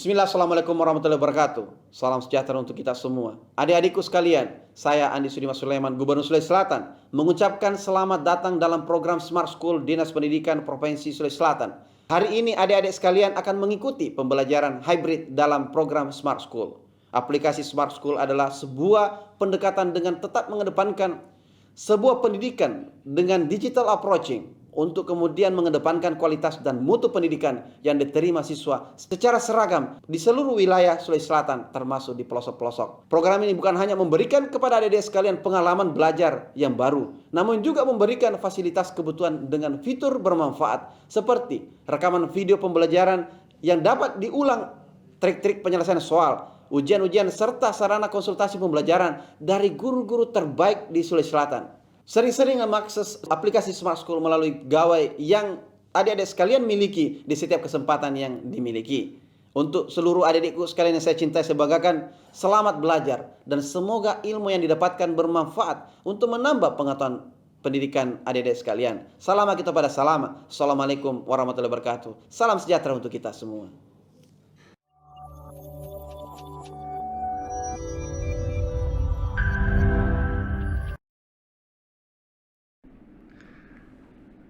Bismillah, Assalamualaikum warahmatullahi wabarakatuh. Salam sejahtera untuk kita semua. Adik-adikku sekalian, saya Andi Sudimas Sulaiman, Gubernur Sulawesi Selatan, mengucapkan selamat datang dalam program Smart School Dinas Pendidikan Provinsi Sulawesi Selatan. Hari ini adik-adik sekalian akan mengikuti pembelajaran hybrid dalam program Smart School. Aplikasi Smart School adalah sebuah pendekatan dengan tetap mengedepankan sebuah pendidikan dengan digital approaching untuk kemudian mengedepankan kualitas dan mutu pendidikan yang diterima siswa secara seragam di seluruh wilayah Sulawesi Selatan termasuk di pelosok-pelosok. Program ini bukan hanya memberikan kepada adik-adik sekalian pengalaman belajar yang baru, namun juga memberikan fasilitas kebutuhan dengan fitur bermanfaat seperti rekaman video pembelajaran yang dapat diulang, trik-trik penyelesaian soal, ujian-ujian serta sarana konsultasi pembelajaran dari guru-guru terbaik di Sulawesi Selatan. Sering-sering mengakses aplikasi Smart School melalui gawai yang adik-adik sekalian miliki di setiap kesempatan yang dimiliki. Untuk seluruh adik-adikku sekalian yang saya cintai, saya banggakan, selamat belajar dan semoga ilmu yang didapatkan bermanfaat untuk menambah pengetahuan pendidikan adik-adik sekalian. Salam kita pada salam. Assalamualaikum warahmatullahi wabarakatuh. Salam sejahtera untuk kita semua.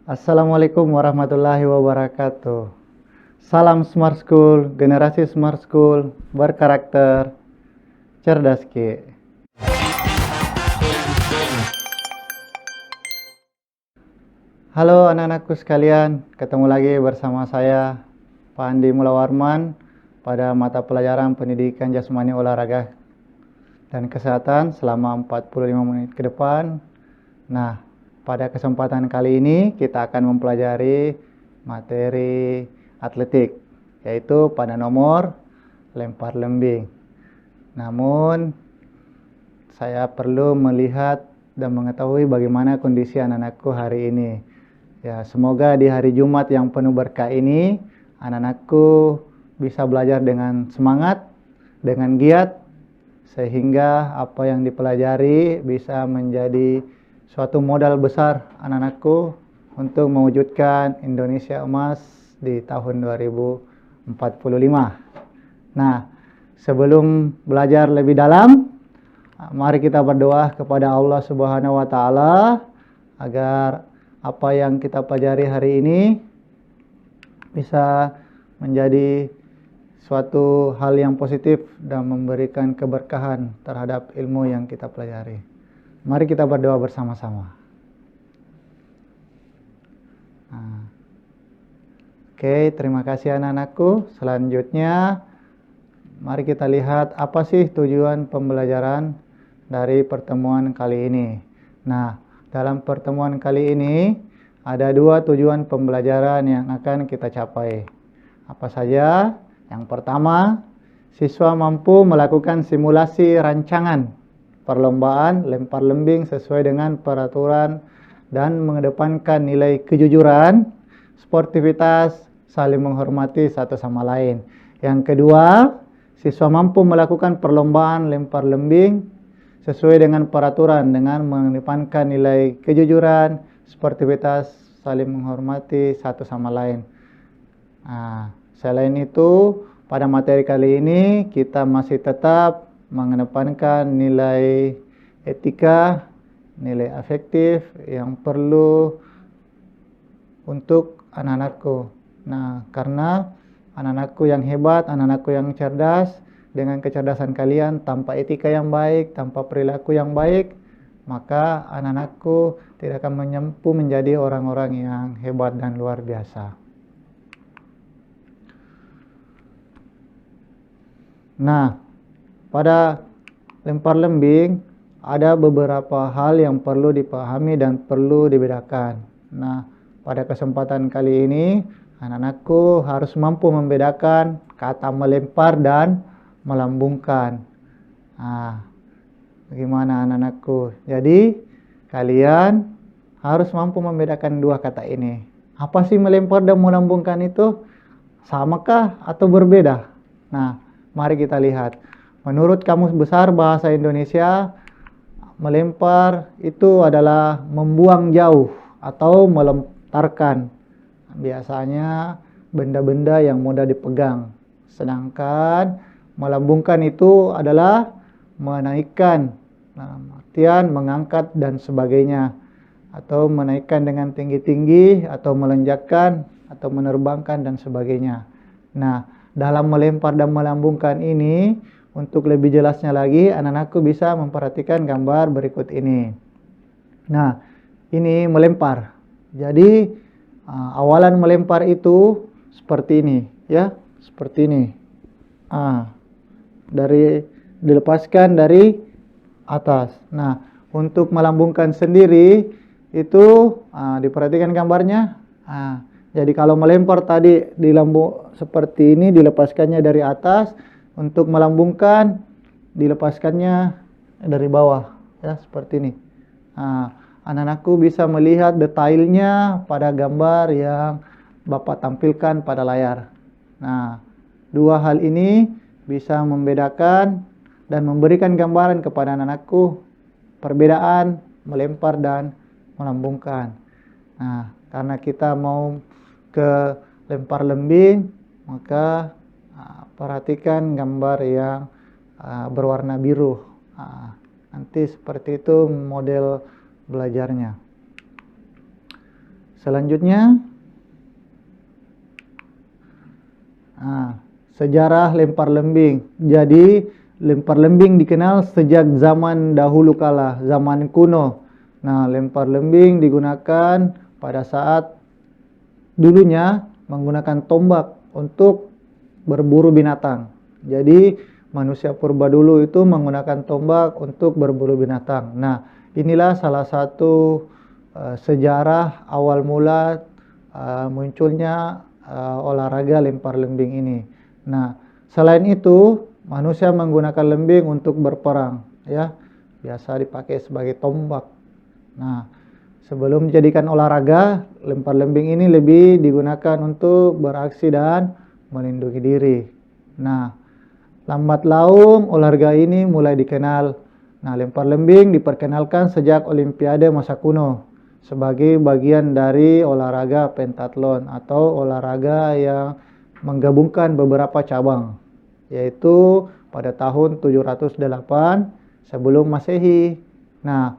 Assalamualaikum warahmatullahi wabarakatuh. Salam Smart School, generasi Smart School berkarakter cerdas Ki. Halo anak-anakku sekalian, ketemu lagi bersama saya Pak Andi Mulawarman pada mata pelajaran pendidikan jasmani olahraga dan kesehatan selama 45 menit ke depan. Nah, pada kesempatan kali ini kita akan mempelajari materi atletik, yaitu pada nomor lempar lembing. Namun, saya perlu melihat dan mengetahui bagaimana kondisi anak-anakku hari ini. Ya, semoga di hari Jumat yang penuh berkah ini, anak-anakku bisa belajar dengan semangat, dengan giat, sehingga apa yang dipelajari bisa menjadi suatu modal besar anak-anakku untuk mewujudkan Indonesia emas di tahun 2045. Nah, sebelum belajar lebih dalam, mari kita berdoa kepada Allah Subhanahu wa taala agar apa yang kita pelajari hari ini bisa menjadi suatu hal yang positif dan memberikan keberkahan terhadap ilmu yang kita pelajari. Mari kita berdoa bersama-sama. Oke, terima kasih anak-anakku. Selanjutnya, mari kita lihat apa sih tujuan pembelajaran dari pertemuan kali ini. Nah, dalam pertemuan kali ini ada dua tujuan pembelajaran yang akan kita capai. Apa saja? Yang pertama, siswa mampu melakukan simulasi rancangan perlombaan lempar lembing sesuai dengan peraturan dan mengedepankan nilai kejujuran, sportivitas, saling menghormati satu sama lain. Yang kedua, siswa mampu melakukan perlombaan lempar lembing sesuai dengan peraturan dengan mengedepankan nilai kejujuran, sportivitas, saling menghormati satu sama lain. Selain itu, pada materi kali ini kita masih tetap mengedepankan nilai etika, nilai afektif yang perlu untuk anak-anakku. Nah, karena anak-anakku yang hebat, anak-anakku yang cerdas, dengan kecerdasan kalian tanpa etika yang baik, tanpa perilaku yang baik, maka anak-anakku tidak akan mampu menjadi orang-orang yang hebat dan luar biasa. Nah, pada lempar lembing ada beberapa hal yang perlu dipahami dan perlu dibedakan. Nah, pada kesempatan kali ini anak-anakku harus mampu membedakan kata melempar dan melambungkan. Bagaimana anak-anakku? Jadi, kalian harus mampu membedakan dua kata ini. Apa sih melempar dan melambungkan itu? Samakah atau berbeda? Nah, mari kita lihat. Menurut Kamus Besar Bahasa Indonesia, melempar itu adalah membuang jauh atau melemparkan. Biasanya benda-benda yang mudah dipegang, Sedangkan melambungkan itu adalah menaikkan, artian mengangkat dan sebagainya, atau menaikkan dengan tinggi-tinggi, atau melenjakkan, atau menerbangkan dan sebagainya. Nah, dalam melempar dan melambungkan ini, untuk lebih jelasnya lagi, anak-anakku bisa memperhatikan gambar berikut ini. Nah, ini melempar. Jadi, awalan melempar itu seperti ini, ya, seperti ini. Dilepaskan dari atas. Nah, untuk melambungkan sendiri itu diperhatikan gambarnya. Jadi kalau melempar tadi seperti ini, dilepaskannya dari atas. Untuk melambungkan dilepaskannya dari bawah, ya, seperti ini. Anak-anakku bisa melihat detailnya pada gambar yang Bapak tampilkan pada layar. Nah, dua hal ini bisa membedakan dan memberikan gambaran kepada anak-anakku perbedaan melempar dan melambungkan. Nah, karena kita mau ke lempar lembing, maka perhatikan gambar yang berwarna biru. Nanti seperti itu model belajarnya. Selanjutnya, sejarah lempar lembing. Jadi lempar lembing dikenal sejak zaman dahulu kala, zaman kuno. Nah, lempar lembing digunakan pada saat dulunya menggunakan tombak untuk berburu binatang. Jadi manusia purba dulu itu menggunakan tombak untuk berburu binatang. Nah, inilah salah satu sejarah awal mula munculnya olahraga lempar lembing ini. Nah, selain itu manusia menggunakan lembing untuk berperang, ya, biasa dipakai sebagai tombak. Nah, sebelum dijadikan olahraga, lempar lembing ini lebih digunakan untuk beraksi dan melindungi diri. Nah, lambat laun olahraga ini mulai dikenal. Nah, lempar lembing diperkenalkan sejak Olimpiade masa kuno sebagai bagian dari olahraga pentatlon atau olahraga yang menggabungkan beberapa cabang, yaitu pada tahun 708 sebelum Masehi. Nah,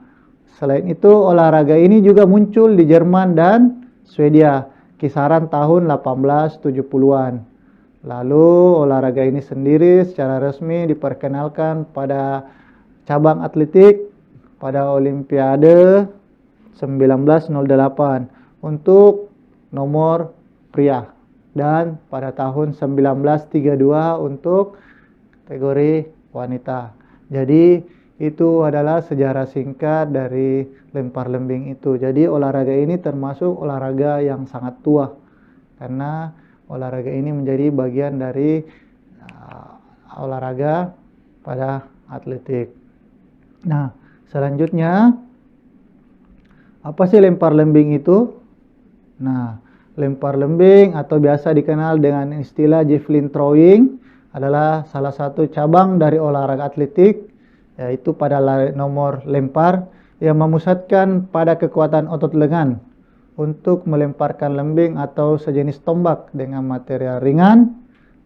selain itu olahraga ini juga muncul di Jerman dan Swedia kisaran tahun 1870-an. Lalu olahraga ini sendiri secara resmi diperkenalkan pada cabang atletik pada Olimpiade 1908 untuk nomor pria dan pada tahun 1932 untuk kategori wanita. Jadi itu adalah sejarah singkat dari lempar lembing itu. Jadi olahraga ini termasuk olahraga yang sangat tua karena olahraga ini menjadi bagian dari olahraga pada atletik. Nah, selanjutnya apa sih lempar lembing itu? Nah, lempar lembing atau biasa dikenal dengan istilah javelin throwing adalah salah satu cabang dari olahraga atletik, yaitu pada nomor lempar yang memusatkan pada kekuatan otot lengan untuk melemparkan lembing atau sejenis tombak dengan material ringan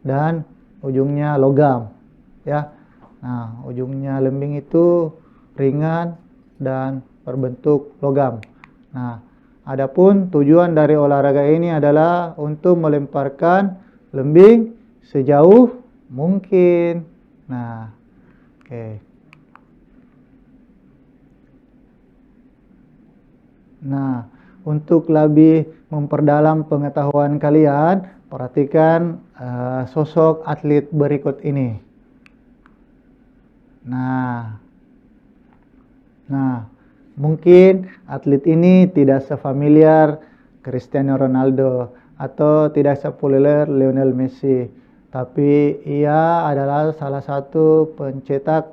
dan ujungnya logam, ya. Nah, ujungnya lembing itu ringan dan berbentuk logam. Nah, adapun tujuan dari olahraga ini adalah untuk melemparkan lembing sejauh mungkin. Nah, oke. Nah, untuk lebih memperdalam pengetahuan kalian, perhatikan sosok atlet berikut ini. Nah, mungkin atlet ini tidak sefamiliar Cristiano Ronaldo atau tidak sepopuler Lionel Messi, tapi ia adalah salah satu pencetak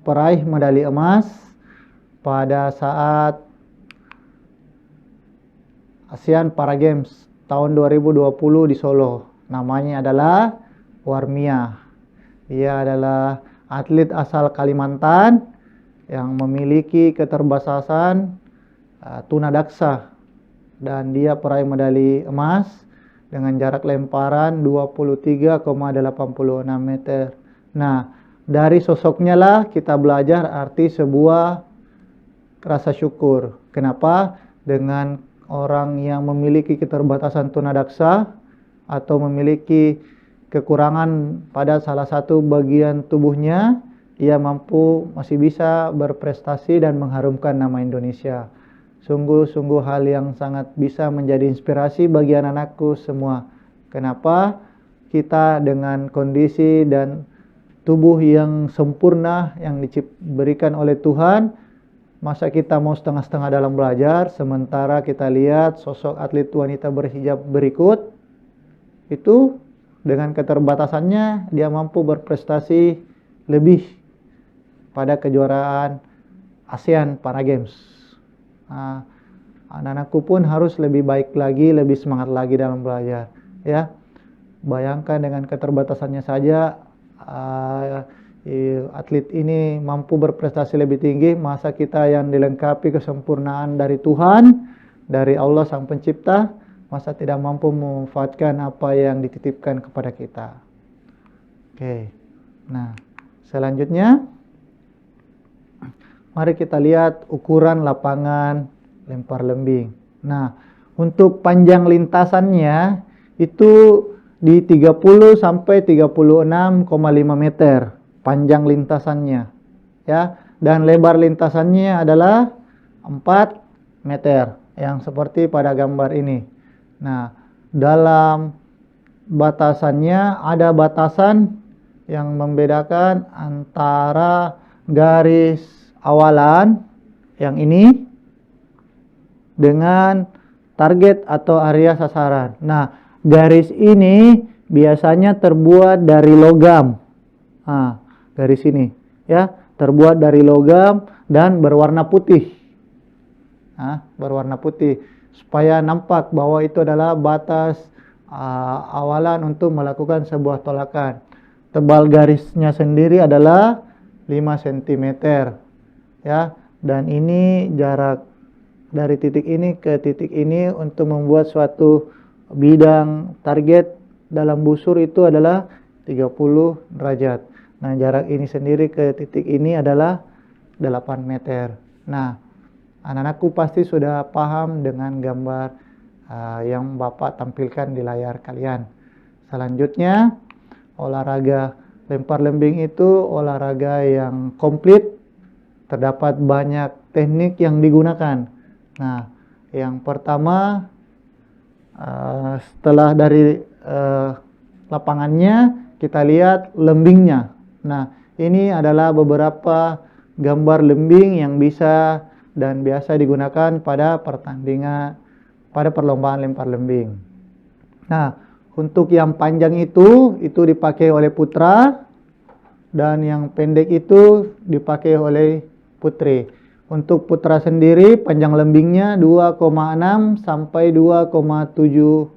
peraih medali emas pada saat ASEAN Para Games tahun 2020 di Solo. Namanya adalah Warmia. Ia adalah atlet asal Kalimantan yang memiliki keterbatasan tunadaksa dan dia peraih medali emas dengan jarak lemparan 23,86 meter. Nah, dari sosoknya lah kita belajar arti sebuah rasa syukur. Kenapa? Dengan orang yang memiliki keterbatasan tunadaksa atau memiliki kekurangan pada salah satu bagian tubuhnya, ia masih bisa berprestasi dan mengharumkan nama Indonesia. Sungguh-sungguh hal yang sangat bisa menjadi inspirasi bagi anak-anakku semua. Kenapa? Kita dengan kondisi dan tubuh yang sempurna yang diberikan oleh Tuhan, masa kita mau setengah-setengah dalam belajar, sementara kita lihat sosok atlet wanita berhijab berikut, itu dengan keterbatasannya dia mampu berprestasi lebih pada kejuaraan ASEAN Para Games. Anak-anakku pun harus lebih baik lagi, lebih semangat lagi dalam belajar. Ya, bayangkan dengan keterbatasannya saja atlet ini mampu berprestasi lebih tinggi, masa kita yang dilengkapi kesempurnaan dari Tuhan, dari Allah Sang Pencipta, masa tidak mampu memanfaatkan apa yang dititipkan kepada kita. Oke. Nah, selanjutnya mari kita lihat ukuran lapangan lempar lembing. Nah, untuk panjang lintasannya itu di 30 sampai 36,5 meter panjang lintasannya. Ya, dan lebar lintasannya adalah 4 meter yang seperti pada gambar ini. Nah, dalam batasannya ada batasan yang membedakan antara garis awalan yang ini dengan target atau area sasaran. Nah, garis ini biasanya terbuat dari logam. Garis ini ya, terbuat dari logam dan berwarna putih. Berwarna putih supaya nampak bahwa itu adalah batas awalan untuk melakukan sebuah tolakan. Tebal garisnya sendiri adalah 5 cm. Ya, dan ini jarak dari titik ini ke titik ini untuk membuat suatu bidang target dalam busur itu adalah 30 derajat. Nah, jarak ini sendiri ke titik ini adalah 8 meter. Nah, anak-anakku pasti sudah paham dengan gambar yang Bapak tampilkan di layar kalian. Selanjutnya, olahraga lempar lembing itu olahraga yang komplit. Terdapat banyak teknik yang digunakan. Nah, yang pertama, setelah dari lapangannya, kita lihat lembingnya. Nah, ini adalah beberapa gambar lembing yang bisa dan biasa digunakan pada pertandingan, pada perlombaan lempar lembing. Nah, untuk yang panjang itu dipakai oleh putra, dan yang pendek itu dipakai oleh putri. Untuk putra sendiri panjang lembingnya 2,6 sampai 2,7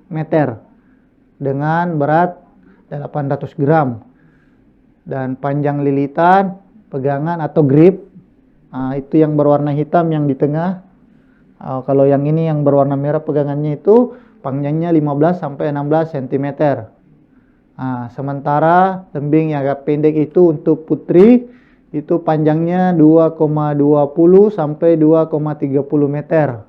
meter dengan berat 800 gram. Dan panjang lilitan, pegangan atau grip, itu yang berwarna hitam yang di tengah. Kalau yang ini yang berwarna merah pegangannya itu panjangnya 15 sampai 16 cm. Sementara lembing yang agak pendek itu untuk putri itu panjangnya 2,20 sampai 2,30 meter.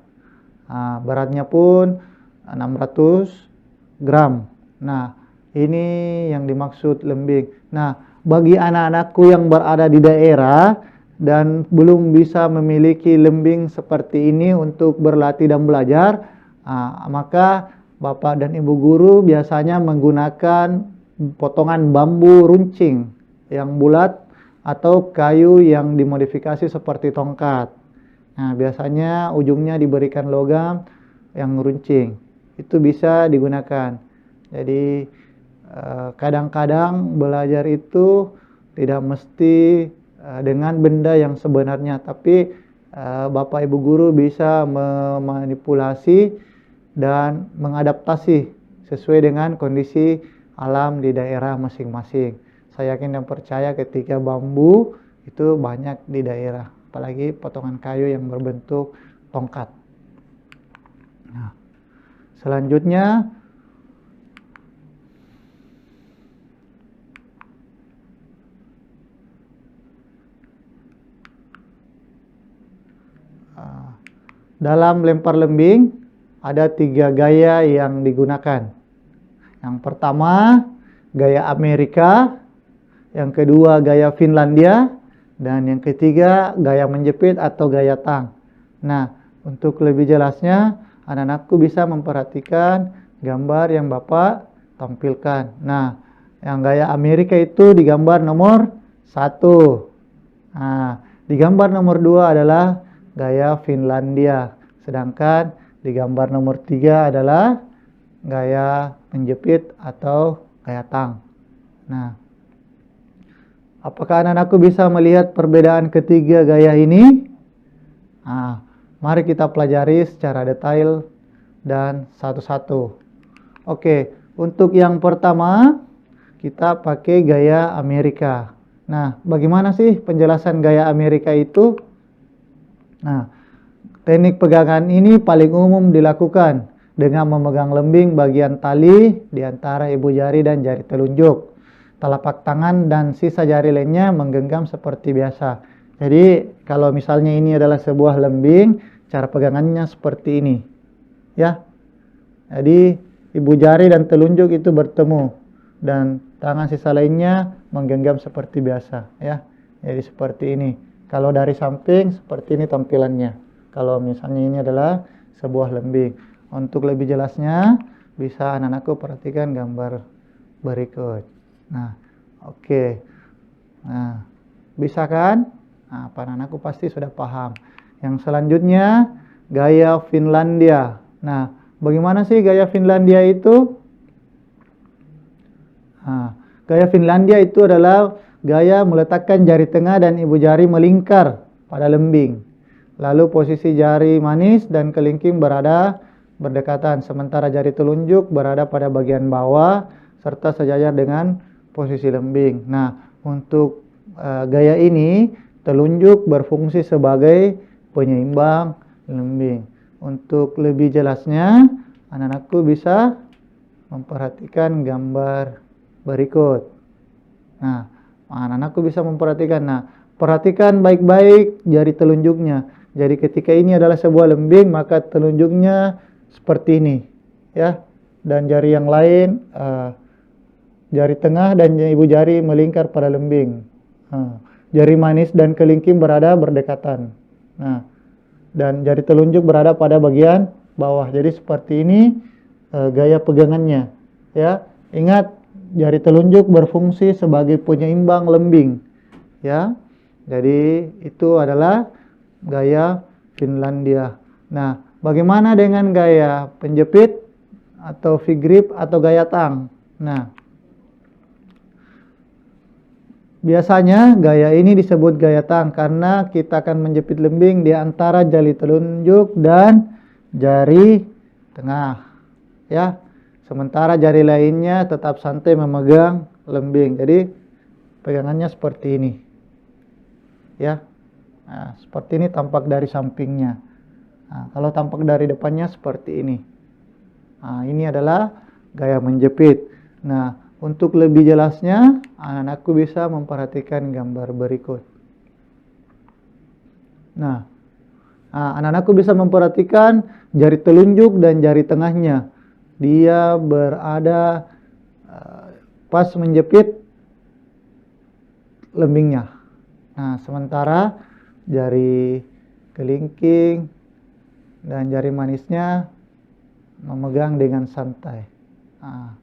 Beratnya pun 600 gram. Nah, ini yang dimaksud lembing. Nah, bagi anak-anakku yang berada di daerah dan belum bisa memiliki lembing seperti ini untuk berlatih dan belajar, maka Bapak dan Ibu guru biasanya menggunakan potongan bambu runcing yang bulat atau kayu yang dimodifikasi seperti tongkat. Nah, biasanya ujungnya diberikan logam yang runcing. Itu bisa digunakan. Jadi kadang-kadang belajar itu tidak mesti dengan benda yang sebenarnya, tapi Bapak Ibu guru bisa memanipulasi dan mengadaptasi sesuai dengan kondisi alam di daerah masing-masing. Saya yakin dan percaya ketika bambu itu banyak di daerah, apalagi potongan kayu yang berbentuk tongkat. Nah, selanjutnya Dalam lempar lembing ada 3 gaya yang digunakan. Yang pertama gaya Amerika, yang kedua gaya Finlandia, dan yang ketiga gaya menjepit atau gaya tang. Nah, untuk lebih jelasnya anak-anakku bisa memperhatikan gambar yang Bapak tampilkan. Nah, yang gaya Amerika itu di gambar nomor 1. Nah, di gambar nomor 2 adalah gaya Finlandia. Sedangkan di gambar nomor 3 adalah gaya menjepit atau gaya tang. Nah, apakah anak-anakku bisa melihat perbedaan ketiga gaya ini? Nah, mari kita pelajari secara detail dan satu-satu. Oke, untuk yang pertama kita pakai gaya Amerika. Nah, bagaimana sih penjelasan gaya Amerika itu? Nah, teknik pegangan ini paling umum dilakukan dengan memegang lembing bagian tali di antara ibu jari dan jari telunjuk. Telapak tangan dan sisa jari lainnya menggenggam seperti biasa. Jadi, kalau misalnya ini adalah sebuah lembing, cara pegangannya seperti ini. Ya. Jadi, ibu jari dan telunjuk itu bertemu dan tangan sisa lainnya menggenggam seperti biasa, ya. Jadi seperti ini. Kalau dari samping seperti ini tampilannya. Kalau misalnya ini adalah sebuah lembing. Untuk lebih jelasnya bisa anak-anakku perhatikan gambar berikut. Nah, oke. Nah, bisa kan? Nah, anak-anakku pasti sudah paham. Yang selanjutnya gaya Finlandia. Nah, bagaimana sih gaya Finlandia itu? Nah, gaya Finlandia itu adalah gaya meletakkan jari tengah dan ibu jari melingkar pada lembing. Lalu posisi jari manis dan kelingking berada berdekatan, sementara jari telunjuk berada pada bagian bawah serta sejajar dengan posisi lembing. Nah, untuk gaya ini telunjuk berfungsi sebagai penyeimbang lembing. Untuk lebih jelasnya, anak-anakku bisa memperhatikan gambar berikut. Nah, anak-anakku bisa memperhatikan. Nah, perhatikan baik-baik jari telunjuknya. Jadi ketika ini adalah sebuah lembing, maka telunjuknya seperti ini, ya. Dan jari yang lain, jari tengah dan ibu jari melingkar pada lembing. Jari manis dan kelingking berada berdekatan. Nah, dan jari telunjuk berada pada bagian bawah. Jadi seperti ini gaya pegangannya, ya. Ingat, jari telunjuk berfungsi sebagai penyeimbang lembing, ya. Jadi itu adalah gaya Finlandia. Nah, bagaimana dengan gaya penjepit atau V-grip atau gaya tang? Nah, biasanya gaya ini disebut gaya tang karena kita akan menjepit lembing di antara jari telunjuk dan jari tengah, ya. Sementara jari lainnya tetap santai memegang lembing. Jadi pegangannya seperti ini, ya. Nah, seperti ini tampak dari sampingnya. Nah, kalau tampak dari depannya seperti ini. Nah, ini adalah gaya menjepit. Nah, untuk lebih jelasnya, anak-anakku bisa memperhatikan gambar berikut. Nah, anak-anakku bisa memperhatikan jari telunjuk dan jari tengahnya. Dia berada pas menjepit lembingnya. Nah, sementara jari kelingking dan jari manisnya memegang dengan santai. Nah,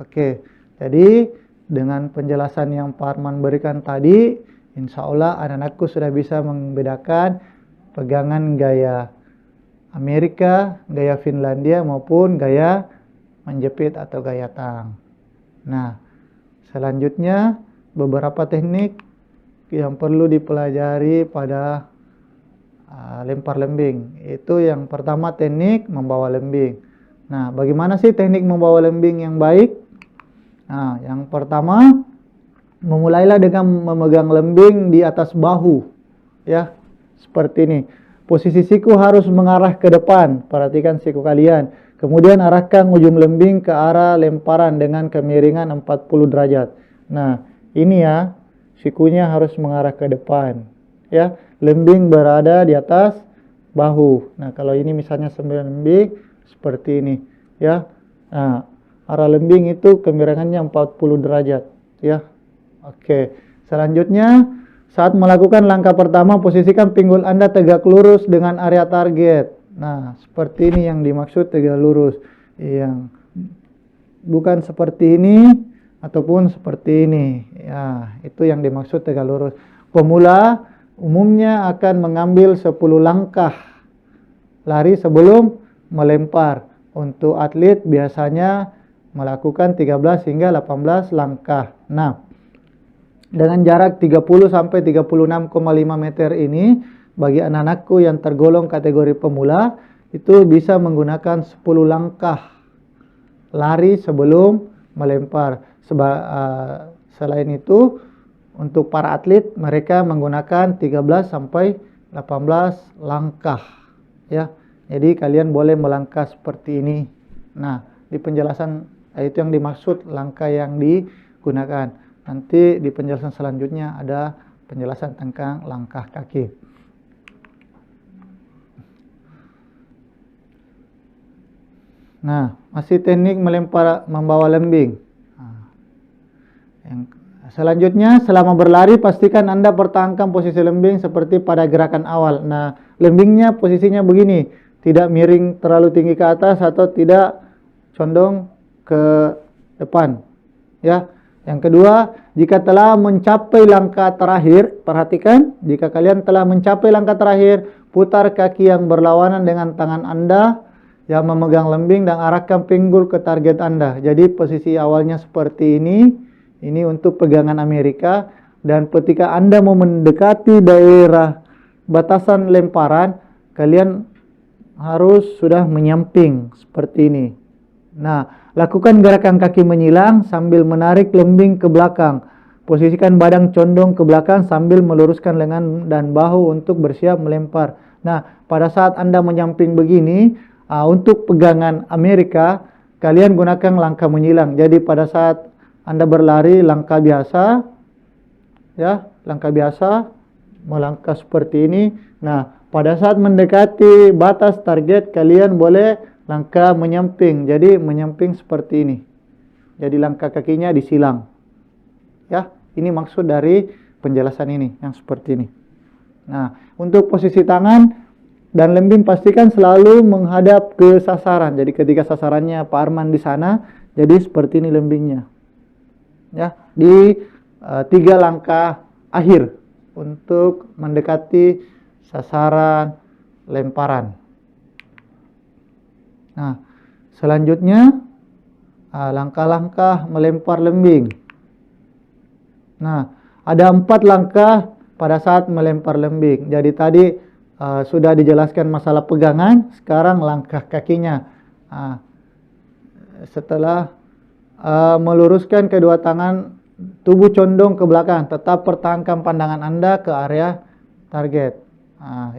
oke, jadi dengan penjelasan yang Pak Arman berikan tadi, insya Allah anak-anakku sudah bisa membedakan pegangan gaya Amerika, gaya Finlandia maupun gaya menjepit atau gaya tang. Nah, selanjutnya beberapa teknik yang perlu dipelajari pada lempar lembing. Itu yang pertama, teknik membawa lembing. Nah, bagaimana sih teknik membawa lembing yang baik? Nah, yang pertama, memulailah dengan memegang lembing di atas bahu, ya, seperti ini. Posisi siku harus mengarah ke depan. Perhatikan siku kalian. Kemudian arahkan ujung lembing ke arah lemparan dengan kemiringan 40 derajat. Nah, ini ya, sikunya harus mengarah ke depan, ya. Lembing berada di atas bahu. Nah, kalau ini misalnya 9 lembing seperti ini ya. Nah, arah lembing itu kemiringannya 40 derajat ya. Oke. Selanjutnya, saat melakukan langkah pertama, posisikan pinggul Anda tegak lurus dengan area target. Nah, seperti ini yang dimaksud tegak lurus. Yang bukan seperti ini ataupun seperti ini. Ya, itu yang dimaksud tegak lurus. Pemula umumnya akan mengambil 10 langkah lari sebelum melempar. Untuk atlet biasanya melakukan 13 hingga 18 langkah. Nah, dengan jarak 30 sampai 36,5 meter ini, bagi anak-anakku yang tergolong kategori pemula, itu bisa menggunakan 10 langkah lari sebelum melempar. Selain itu, untuk para atlet, mereka menggunakan 13 sampai 18 langkah. Ya, jadi kalian boleh melangkah seperti ini. Nah, di penjelasan itu yang dimaksud langkah yang digunakan. Nanti di penjelasan selanjutnya ada penjelasan tentang langkah kaki. Nah, masih teknik melempar membawa lembing. Yang selanjutnya, selama berlari pastikan Anda pertahankan posisi lembing seperti pada gerakan awal. Nah, lembingnya posisinya begini, tidak miring terlalu tinggi ke atas atau tidak condong ke depan. Ya. Yang kedua, jika telah mencapai langkah terakhir, perhatikan, jika kalian telah mencapai langkah terakhir, putar kaki yang berlawanan dengan tangan Anda yang memegang lembing dan arahkan pinggul ke target Anda. Jadi posisi awalnya seperti ini untuk pegangan Amerika, dan ketika Anda mau mendekati daerah batasan lemparan, kalian harus sudah menyamping seperti ini. Nah, lakukan gerakan kaki menyilang sambil menarik lembing ke belakang. Posisikan badan condong ke belakang sambil meluruskan lengan dan bahu untuk bersiap melempar. Nah, pada saat Anda menyamping begini, untuk pegangan Amerika, kalian gunakan langkah menyilang. Jadi pada saat Anda berlari langkah biasa, ya, langkah biasa, melangkah seperti ini. Nah, pada saat mendekati batas target, kalian boleh langkah menyamping. Jadi menyamping seperti ini. Jadi langkah kakinya disilang. Ya, ini maksud dari penjelasan ini yang seperti ini. Nah, untuk posisi tangan dan lembing pastikan selalu menghadap ke sasaran. Jadi ketika sasarannya Pak Arman di sana, jadi seperti ini lembingnya. Ya, di 3 langkah akhir untuk mendekati sasaran lemparan. Nah, selanjutnya langkah-langkah melempar lembing. Nah, ada 4 langkah pada saat melempar lembing. Jadi tadi sudah dijelaskan masalah pegangan, sekarang langkah kakinya. Setelah meluruskan kedua tangan, tubuh condong ke belakang, tetap pertahankan pandangan Anda ke area target.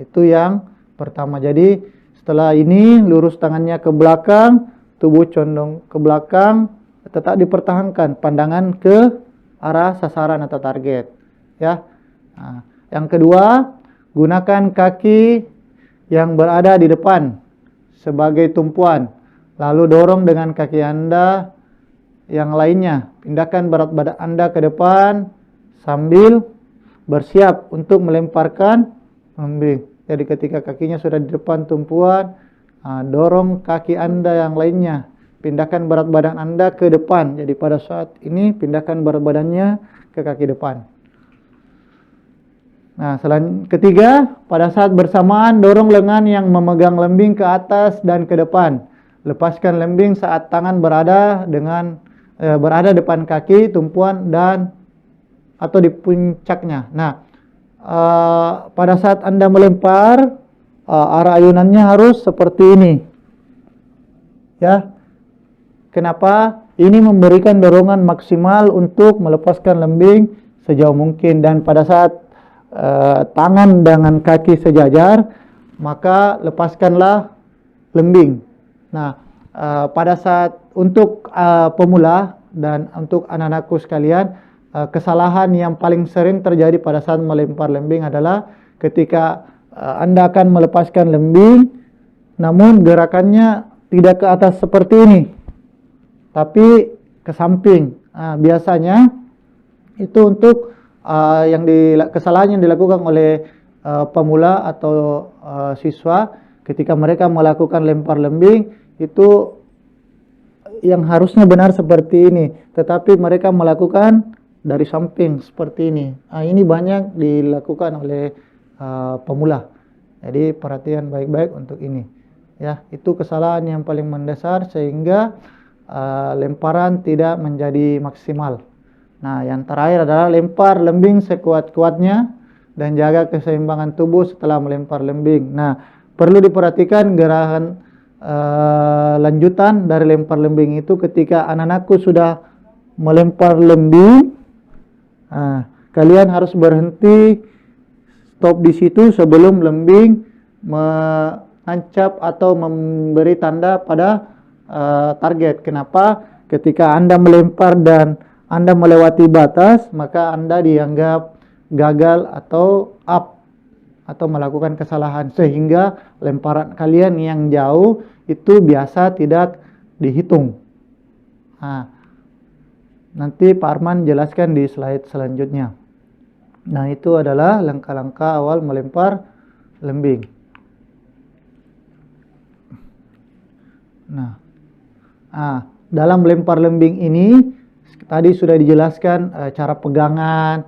Itu yang pertama. Jadi setelah ini lurus tangannya ke belakang, tubuh condong ke belakang, tetap dipertahankan pandangan ke arah sasaran atau target. Ya. Yang kedua, gunakan kaki yang berada di depan sebagai tumpuan, lalu dorong dengan kaki Anda yang lainnya. Pindahkan berat badan Anda ke depan sambil bersiap untuk melemparkan lembing. Jadi ketika kakinya sudah di depan tumpuan, dorong kaki Anda yang lainnya. Pindahkan berat badan Anda ke depan. Jadi pada saat ini pindahkan berat badannya ke kaki depan. Nah, ketiga, pada saat bersamaan dorong lengan yang memegang lembing ke atas dan ke depan. Lepaskan lembing saat tangan berada depan kaki tumpuan dan atau di puncaknya. Nah, pada saat Anda melempar, arah ayunannya harus seperti ini. Ya. Kenapa? Ini memberikan dorongan maksimal untuk melepaskan lembing sejauh mungkin, dan pada saat tangan dengan kaki sejajar, maka lepaskanlah lembing. Nah, pada saat untuk pemula dan untuk anak-anakku sekalian, kesalahan yang paling sering terjadi pada saat melempar lembing adalah ketika Anda akan melepaskan lembing, namun gerakannya tidak ke atas seperti ini, tapi ke samping. Biasanya itu untuk kesalahan yang dilakukan oleh pemula atau siswa ketika mereka melakukan lempar lembing, itu yang harusnya benar seperti ini, tetapi mereka melakukan dari samping seperti ini. Ini banyak dilakukan oleh pemula. Jadi perhatian baik-baik untuk ini. Ya, itu kesalahan yang paling mendasar sehingga lemparan tidak menjadi maksimal. Nah, yang terakhir adalah lempar lembing sekuat-kuatnya dan jaga keseimbangan tubuh setelah melempar lembing. Nah, perlu diperhatikan gerakan lanjutan dari lempar lembing itu ketika anak-anakku sudah melempar lembing. Kalian harus berhenti, stop di situ sebelum lembing menancap atau memberi tanda pada target. Kenapa? Ketika Anda melempar dan Anda melewati batas, maka Anda dianggap gagal atau up atau melakukan kesalahan, sehingga lemparan kalian yang jauh itu biasa tidak dihitung. Nanti Pak Arman jelaskan di slide selanjutnya. Nah, itu adalah langkah-langkah awal melempar lembing. Nah, dalam melempar lembing ini tadi sudah dijelaskan cara pegangan,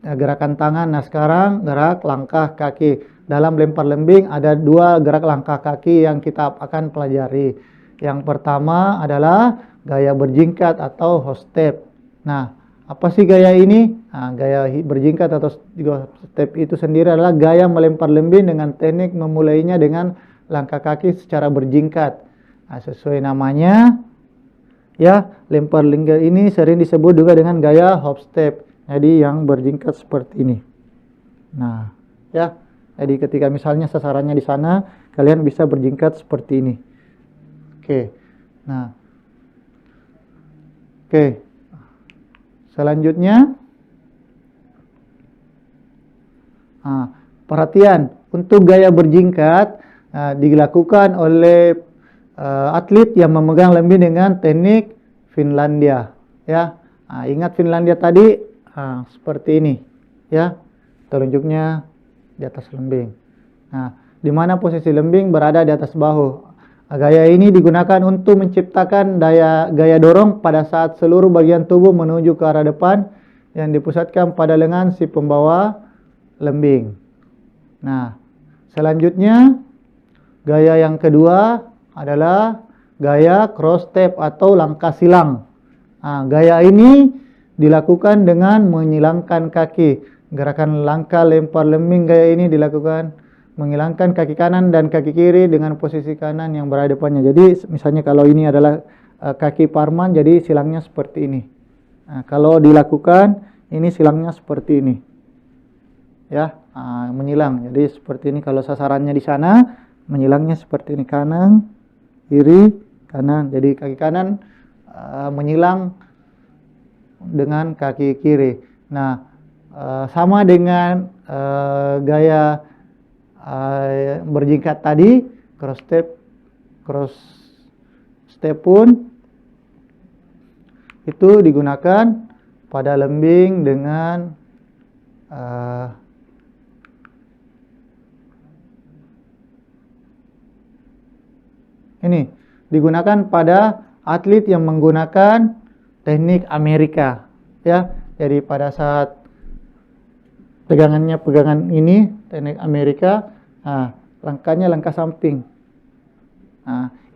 gerakan tangan. Nah, sekarang gerak langkah kaki. Dalam melempar lembing ada 2 gerak langkah kaki yang kita akan pelajari. Yang pertama adalah gaya berjingkat atau hop step. Nah, apa sih gaya ini? Gaya berjingkat atau step itu sendiri adalah gaya melempar lembing dengan teknik memulainya dengan langkah kaki secara berjingkat. Sesuai namanya, ya, lempar lembing ini sering disebut juga dengan gaya hop step. Jadi yang berjingkat seperti ini. Nah, ya, jadi ketika misalnya sasarannya di sana, kalian bisa berjingkat seperti ini. Oke. Selanjutnya, perhatian, untuk gaya berjingkat dilakukan oleh atlet yang memegang lembing dengan teknik Finlandia. Ya, ingat Finlandia tadi, seperti ini. Ya, telunjuknya di atas lembing. Nah, di mana posisi lembing berada di atas bahu. Gaya ini digunakan untuk menciptakan gaya dorong pada saat seluruh bagian tubuh menuju ke arah depan yang dipusatkan pada lengan si pembawa lembing. Nah, selanjutnya gaya yang kedua adalah gaya cross step atau langkah silang. Gaya ini dilakukan dengan menyilangkan kaki. Gerakan langkah lempar lembing gaya ini dilakukan menghilangkan kaki kanan dan kaki kiri dengan posisi kanan yang berada depannya. Jadi misalnya kalau ini adalah kaki Parman, jadi silangnya seperti ini. Kalau dilakukan, ini silangnya seperti ini. Ya, menyilang. Jadi seperti ini kalau sasarannya di sana, menyilangnya seperti ini, kanan, kiri, kanan. Jadi kaki kanan menyilang dengan kaki kiri. Nah, sama dengan gaya berjingkat tadi, cross step pun itu digunakan pada lembing dengan ini digunakan pada atlet yang menggunakan teknik Amerika, ya. Jadi pada saat pegangan ini teknik Amerika, langkahnya langkah samping.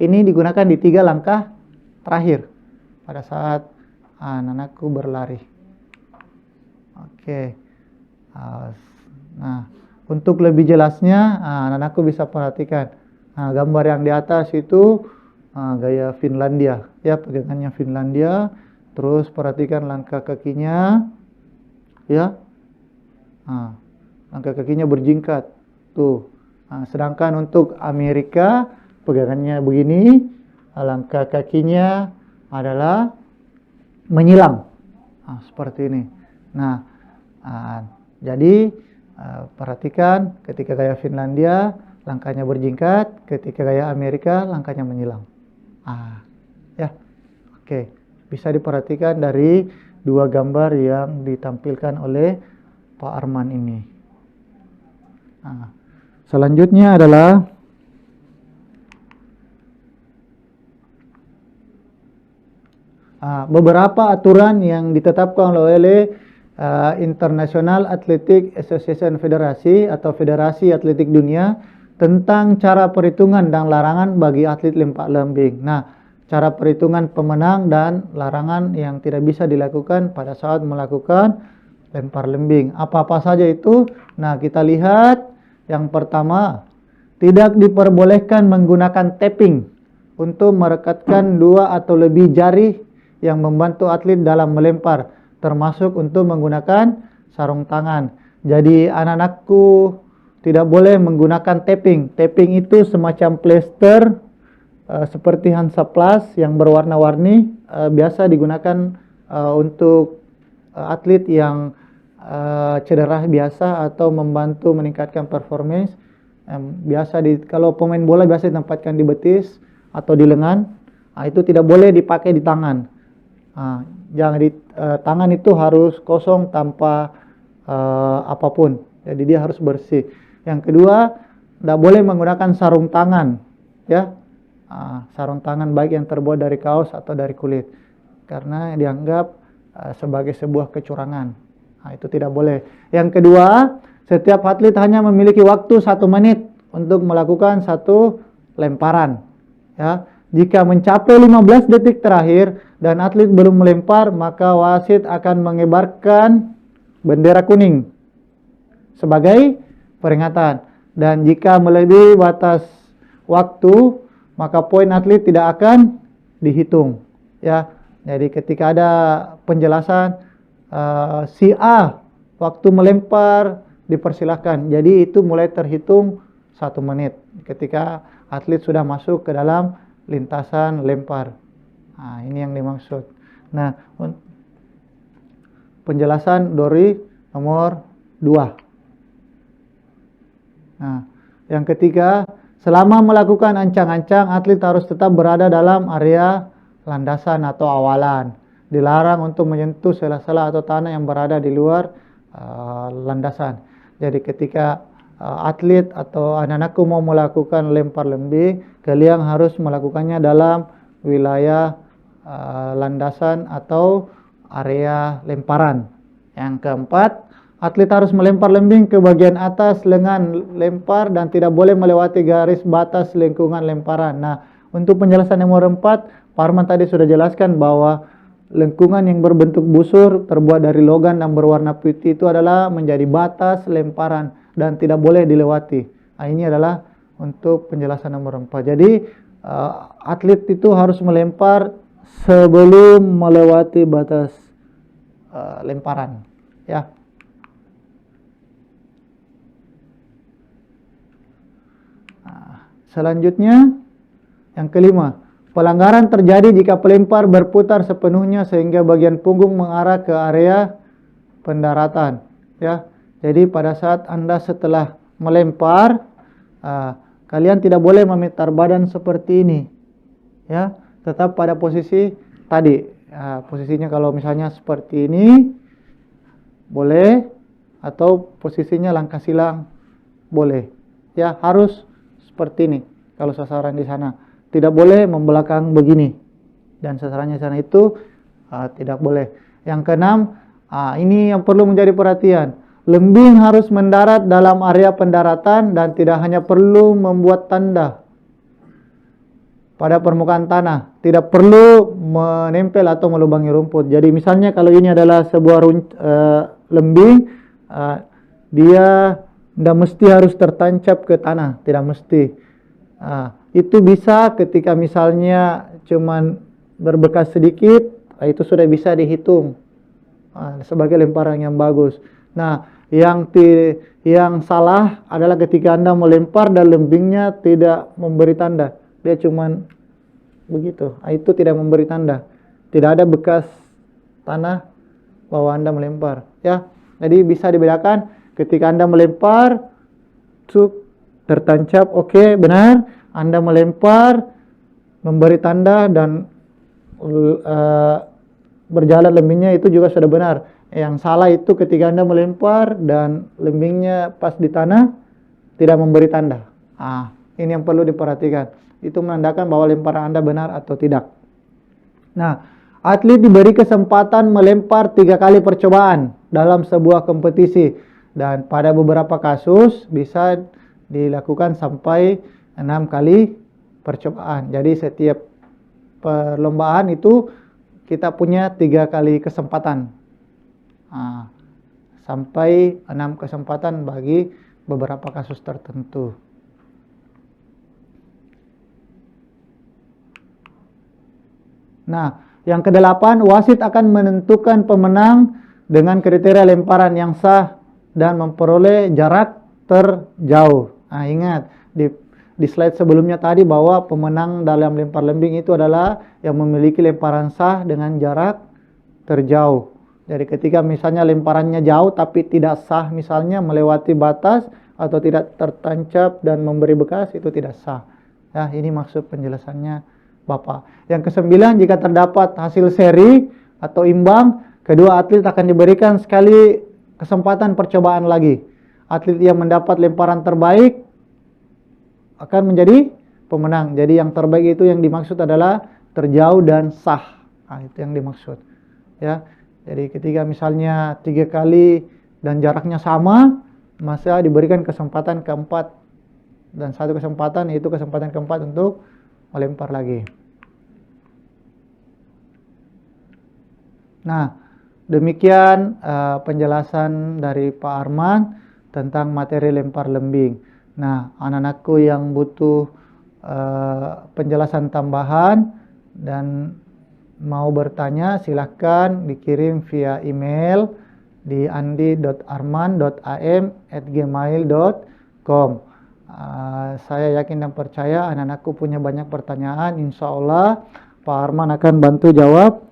Ini digunakan di 3 langkah terakhir pada saat anakku berlari. Oke. Nah, untuk lebih jelasnya, anakku bisa perhatikan gambar yang di atas itu gaya Finlandia, ya, pegangannya Finlandia. Terus perhatikan langkah kakinya, ya. Langkah kakinya berjingkat tuh. Sedangkan untuk Amerika pegangannya begini, langkah kakinya adalah menyilang, seperti ini. Nah, jadi Perhatikan ketika gaya Finlandia langkahnya berjingkat, ketika gaya Amerika langkahnya menyilang. Ya, oke. Bisa diperhatikan dari dua gambar yang ditampilkan oleh Pak Arman ini. Selanjutnya adalah beberapa aturan yang ditetapkan oleh International Athletic Association Federasi atau Federasi Atletik Dunia tentang cara perhitungan dan larangan bagi atlet lempar lembing. Nah, cara perhitungan pemenang dan larangan yang tidak bisa dilakukan pada saat melakukan lempar lembing. Apa-apa saja itu? Nah, kita lihat yang pertama, tidak diperbolehkan menggunakan tapping untuk merekatkan dua atau lebih jari yang membantu atlet dalam melempar, termasuk untuk menggunakan sarung tangan. Jadi anak-anakku tidak boleh menggunakan tapping. Tapping itu semacam plester seperti Hansaplast yang berwarna-warni, biasa digunakan untuk atlet yang cedera biasa atau membantu meningkatkan performance. Kalau pemain bola biasa ditempatkan di betis atau di lengan. Itu tidak boleh dipakai di tangan. Tangan itu harus kosong tanpa apapun. Jadi dia harus bersih. Yang kedua, tidak boleh menggunakan sarung tangan, ya. Sarung tangan baik yang terbuat dari kaos atau dari kulit, karena dianggap sebagai sebuah kecurangan. Itu tidak boleh. Yang kedua, setiap atlet hanya memiliki waktu 1 menit untuk melakukan satu lemparan, ya. Jika mencapai 15 detik terakhir dan atlet belum melempar, maka wasit akan mengibarkan bendera kuning sebagai peringatan. Dan jika melebihi batas waktu, maka poin atlet tidak akan dihitung, ya. Jadi ketika ada penjelasan si A waktu melempar dipersilahkan. Jadi itu mulai terhitung 1 menit ketika atlet sudah masuk ke dalam lintasan lempar. Ini yang dimaksud. Nah, penjelasan dari nomor 2. Nah, yang ketiga, selama melakukan ancang-ancang, atlet harus tetap berada dalam area landasan atau awalan. Dilarang untuk menyentuh sela-sela atau tanah yang berada di luar landasan. Jadi ketika atlet atau anak-anakku mau melakukan lempar lembing, kalian harus melakukannya dalam wilayah landasan atau area lemparan. Yang keempat, atlet harus melempar lembing ke bagian atas lengan lempar dan tidak boleh melewati garis batas lingkungan lemparan. Nah, untuk penjelasan nomor 4, Pak Arman tadi sudah jelaskan bahwa lengkungan yang berbentuk busur terbuat dari logam dan berwarna putih itu adalah menjadi batas lemparan dan tidak boleh dilewati. Ini adalah untuk penjelasan nomor 4. Jadi atlet itu harus melempar sebelum melewati batas lemparan, ya. Selanjutnya yang kelima, pelanggaran terjadi jika pelempar berputar sepenuhnya sehingga bagian punggung mengarah ke area pendaratan, ya. Jadi pada saat Anda setelah melempar, kalian tidak boleh memutar badan seperti ini, ya. Tetap pada posisi tadi. Posisinya kalau misalnya seperti ini boleh, atau posisinya langkah silang boleh, ya. Harus seperti ini kalau sasaran di sana. Tidak boleh membelakang begini dan sasarannya di sana itu tidak boleh. Yang keenam, ini yang perlu menjadi perhatian. Lembing harus mendarat dalam area pendaratan dan tidak hanya perlu membuat tanda pada permukaan tanah. Tidak perlu menempel atau melubangi rumput. Jadi misalnya kalau ini adalah sebuah lembing, dia tidak mesti harus tertancap ke tanah, tidak mesti. Itu bisa ketika misalnya cuman berbekas sedikit, itu sudah bisa dihitung sebagai lemparan yang bagus. Nah, yang salah adalah ketika Anda melempar dan lembingnya tidak memberi tanda. Dia cuman begitu. Itu tidak memberi tanda. Tidak ada bekas tanah bahwa Anda melempar, ya. Jadi bisa dibedakan Ketika Anda melempar, cuk, tertancap, oke, benar. Anda melempar, memberi tanda dan berjalan lembingnya, itu juga sudah benar. Yang salah itu ketika Anda melempar dan lembingnya pas di tanah, tidak memberi tanda. Ini yang perlu diperhatikan. Itu menandakan bahwa lemparan Anda benar atau tidak. Nah, atlet diberi kesempatan melempar 3 kali percobaan dalam sebuah kompetisi. Dan pada beberapa kasus bisa dilakukan sampai 6 kali percobaan. Jadi setiap perlombaan itu kita punya 3 kali kesempatan. Sampai 6 kesempatan bagi beberapa kasus tertentu. Nah, yang ke-8, wasit akan menentukan pemenang dengan kriteria lemparan yang sah dan memperoleh jarak terjauh. Ingat di slide sebelumnya tadi bahwa pemenang dalam lempar lembing itu adalah yang memiliki lemparan sah dengan jarak terjauh. Jadi ketika misalnya lemparannya jauh tapi tidak sah, misalnya melewati batas atau tidak tertancap dan memberi bekas, itu tidak sah. Ya, ini maksud penjelasannya Bapak. Yang ke-9, jika terdapat hasil seri atau imbang, kedua atlet akan diberikan sekali kesempatan percobaan lagi. Atlet yang mendapat lemparan terbaik akan menjadi pemenang. Jadi yang terbaik itu yang dimaksud adalah terjauh dan sah. Itu yang dimaksud. Ya. Jadi ketika misalnya 3 kali dan jaraknya sama, maka diberikan kesempatan keempat dan satu kesempatan, yaitu kesempatan keempat untuk melempar lagi. Nah, demikian penjelasan dari Pak Arman tentang materi lempar lembing. Nah, anak-anakku yang butuh penjelasan tambahan dan mau bertanya, silahkan dikirim via email di andi.arman.am@gmail.com. Saya yakin dan percaya anak-anakku punya banyak pertanyaan. Insya Allah Pak Arman akan bantu jawab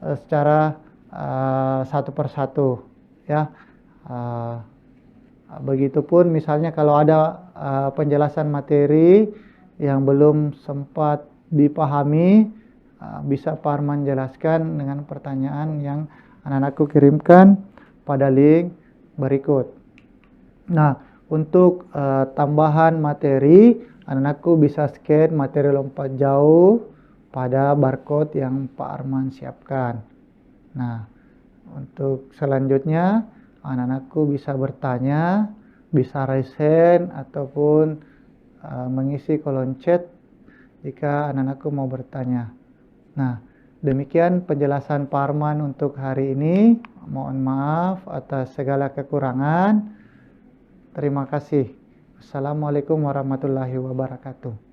secara satu persatu. Ya, begitupun misalnya kalau ada penjelasan materi yang belum sempat dipahami, bisa Pak Arman jelaskan dengan pertanyaan yang anak-anakku kirimkan pada link berikut. Nah, untuk tambahan materi, anak-anakku bisa scan materi lompat jauh pada barcode yang Pak Arman siapkan. Nah, untuk selanjutnya anak-anakku bisa bertanya, bisa raise hand ataupun mengisi kolom chat jika anak-anakku mau bertanya. Nah, demikian penjelasan Pak Arman untuk hari ini. Mohon maaf atas segala kekurangan. Terima kasih. Assalamualaikum warahmatullahi wabarakatuh.